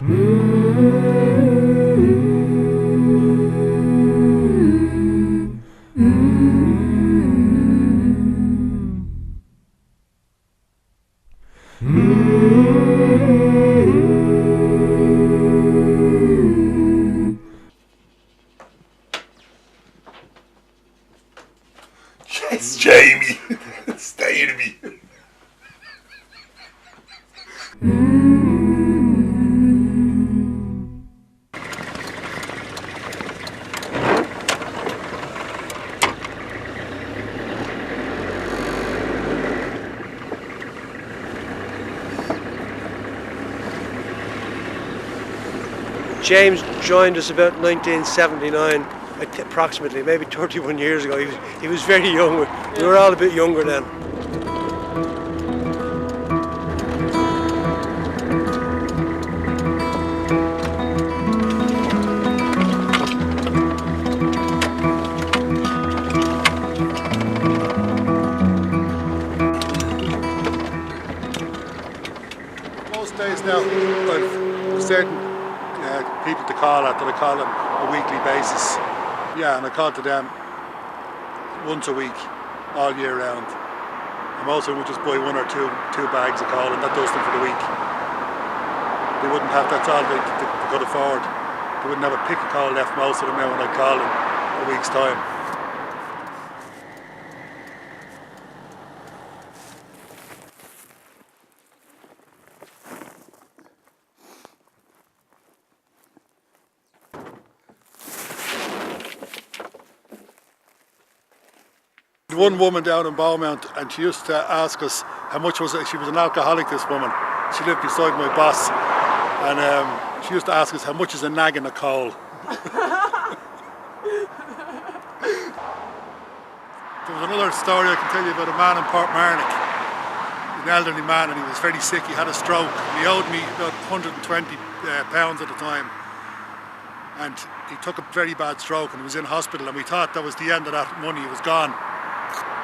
Yes, Jamie, stay to me. James joined us about 1979, approximately, maybe 31 years ago. He was very young. We were all a bit younger then. Most days now, I've certain people to call at that I call them a weekly basis. Yeah, and I call to them once a week, all year round. And most of them would just buy one or two bags of coal, and that does them for the week. They wouldn't have, that's all they could afford. They wouldn't have a pick of coal left, most of them now, when I call in a week's time. One woman down in Beaumont, and she used to ask us how much was it. She was an alcoholic, this woman. She lived beside my boss, and she used to ask us how much is a naggin of coal. There was another story I can tell you about a man in Portmarnock, an elderly man, and he was very sick. He had a stroke. He owed me about £120 at the time, and he took a very bad stroke and he was in hospital, and we thought that was the end of that money. He was gone,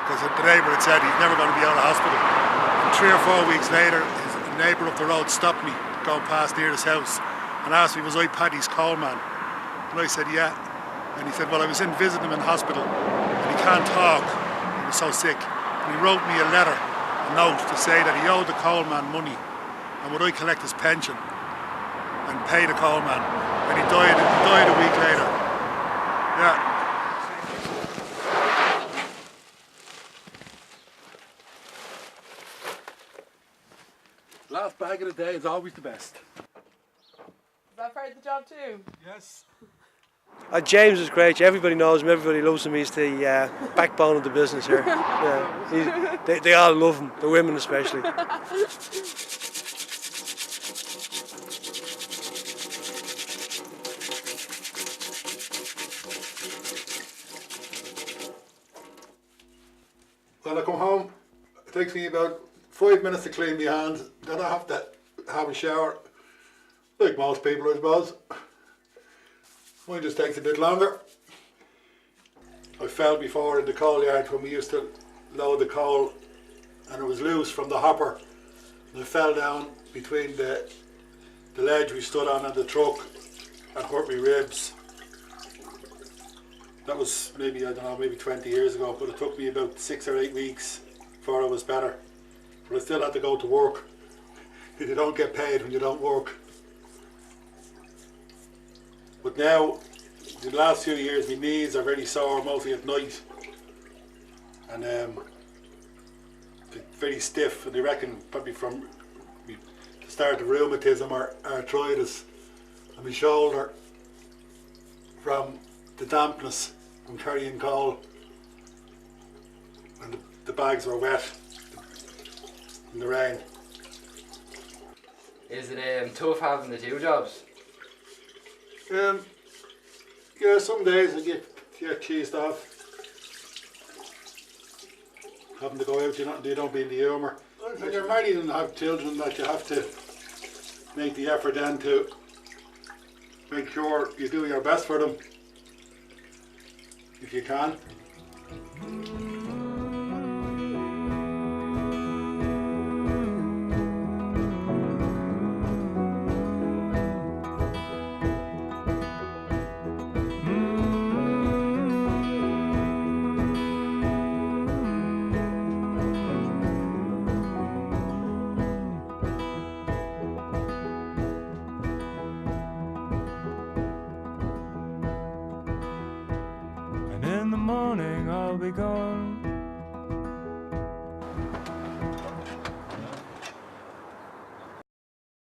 because the neighbour had said he's never going to be out of hospital. And 3 or 4 weeks later, his neighbour up the road stopped me going past near his house and asked me, was I Paddy's coal man? And I said, yeah. And he said, well, I was in visiting him in hospital and he can't talk. He was so sick. And he wrote me a letter, a note, to say that he owed the coal man money and would I collect his pension and pay the coal man. And he died a week later. Yeah. Last bag of the day is always the best. Is that part of the job too? Yes. James is great. Everybody knows him. Everybody loves him. He's the backbone of the business here. Yeah. They all love him. The women especially. When I come home, it takes me about 5 minutes to clean my hands. Then I have to have a shower, like most people, I suppose. Mine just takes a bit longer. I fell before in the coal yard when we used to load the coal, and it was loose from the hopper. And I fell down between the ledge we stood on and the truck and hurt my ribs. That was maybe, I don't know, maybe 20 years ago, but it took me about 6 or 8 weeks before I was better. But I still had to go to work. You don't get paid when you don't work. But now, the last few years, my knees are very sore, mostly at night. And very stiff, and they reckon probably from the start of rheumatism or arthritis. And my shoulder from the dampness from carrying coal. And the bags were wet in the rain. Is it tough having the two jobs? Yeah, some days I get cheesed off. Having to go out, you don't be in the humour. When you're married and have children, that you have to make the effort then to make sure you do your best for them, if you can. morning I'll be gone.